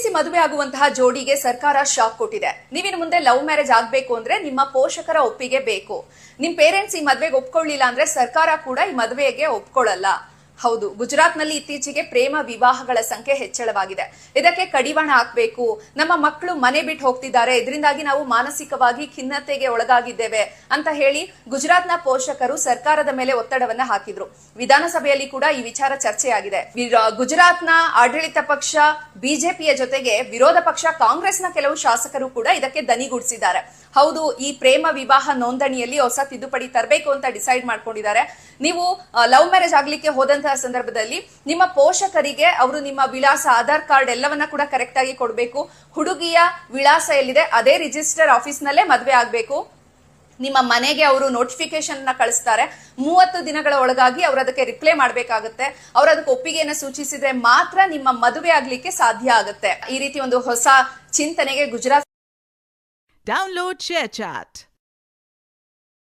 ಪ್ರೀತಿಸಿ ಮದುವೆ ಆಗುವಂತಹ ಜೋಡಿಗೆ ಸರ್ಕಾರ ಶಾಕ್ ಕೊಟ್ಟಿದೆ. ನೀವಿನ ಮುಂದೆ ಲವ್ ಮ್ಯಾರೇಜ್ ಆಗ್ಬೇಕು ಅಂದ್ರೆ ನಿಮ್ಮ ಪೋಷಕರ ಒಪ್ಪಿಗೆ ಬೇಕು. ನಿಮ್ ಪೇರೆಂಟ್ಸ್ ಈ ಮದುವೆಗೆ ಒಪ್ಕೊಳ್ಳಿಲ್ಲ ಅಂದ್ರೆ ಸರ್ಕಾರ ಕೂಡ ಈ ಮದುವೆಗೆ ಒಪ್ಕೊಳ್ಳಲ್ಲ. ಹೌದು, ಗುಜರಾತ್ನಲ್ಲಿ ಇತ್ತೀಚೆಗೆ ಪ್ರೇಮ ವಿವಾಹಗಳ ಸಂಖ್ಯೆ ಹೆಚ್ಚಳವಾಗಿದೆ. ಇದಕ್ಕೆ ಕಡಿವಾಣ ಹಾಕಬೇಕು. ನಮ್ಮ ಮಕ್ಕಳು ಮನೆ ಬಿಟ್ಟು ಹೋಗ್ತಿದ್ದಾರೆ, ಇದರಿಂದಾಗಿ ನಾವು ಮಾನಸಿಕವಾಗಿ ಖಿನ್ನತೆಗೆ ಒಳಗಾಗಿದ್ದೇವೆ ಅಂತ ಹೇಳಿ ಗುಜರಾತ್ನ ಪೋಷಕರು ಸರ್ಕಾರದ ಮೇಲೆ ಒತ್ತಡವನ್ನ ಹಾಕಿದ್ರು. ವಿಧಾನಸಭೆಯಲ್ಲಿ ಕೂಡ ಈ ವಿಚಾರ ಚರ್ಚೆಯಾಗಿದೆ. ಗುಜರಾತ್ನ ಆಡಳಿತ ಪಕ್ಷ ಬಿಜೆಪಿಯ ಜೊತೆಗೆ ವಿರೋಧ ಪಕ್ಷ ಕಾಂಗ್ರೆಸ್ನ ಕೆಲವು ಶಾಸಕರು ಕೂಡ ಇದಕ್ಕೆ ದನಿಗೂಡಿಸಿದ್ದಾರೆ. ಹೌದು, ಈ ಪ್ರೇಮ ವಿವಾಹ ನೋಂದಣಿಯಲ್ಲಿ ಹೊಸ ತಿದ್ದುಪಡಿ ತರಬೇಕು ಅಂತ ಡಿಸೈಡ್ ಮಾಡ್ಕೊಂಡಿದ್ದಾರೆ. ನೀವು ಲವ್ ಮ್ಯಾರೇಜ್ ಆಗ್ಲಿಕ್ಕೆ ಹೋದಂತಹ ಸಂದರ್ಭದಲ್ಲಿ ನಿಮ್ಮ ಪೋಷಕರಿಗೆ ಅವರು ನಿಮ್ಮ ವಿಳಾಸ, ಆಧಾರ್ ಕಾರ್ಡ್ ಎಲ್ಲವನ್ನ ಕೂಡ ಕರೆಕ್ಟ್ ಆಗಿ ಕೊಡಬೇಕು. ಹುಡುಗಿಯ ವಿಳಾಸ ಎಲ್ಲಿದೆ ಅದೇ ರಿಜಿಸ್ಟರ್ ಆಫೀಸ್ ನಲ್ಲೇ ಮದುವೆ ಆಗ್ಬೇಕು. ನಿಮ್ಮ ಮನೆಗೆ ಅವರು ನೋಟಿಫಿಕೇಶನ್ ನ ಕಳಿಸ್ತಾರೆ. 30 ದಿನಗಳ ಒಳಗಾಗಿ ಅವರು ಅದಕ್ಕೆ ರಿಪ್ಲೈ ಮಾಡಬೇಕಾಗುತ್ತೆ. ಅವರು ಅದಕ್ಕೆ ಒಪ್ಪಿಗೆಯನ್ನು ಸೂಚಿಸಿದ್ರೆ ಮಾತ್ರ ನಿಮ್ಮ ಮದುವೆ ಆಗ್ಲಿಕ್ಕೆ ಸಾಧ್ಯ ಆಗುತ್ತೆ. ಈ ರೀತಿ ಒಂದು ಹೊಸ ಚಿಂತನೆಗೆ ಗುಜರಾತ್ Download ShareChat.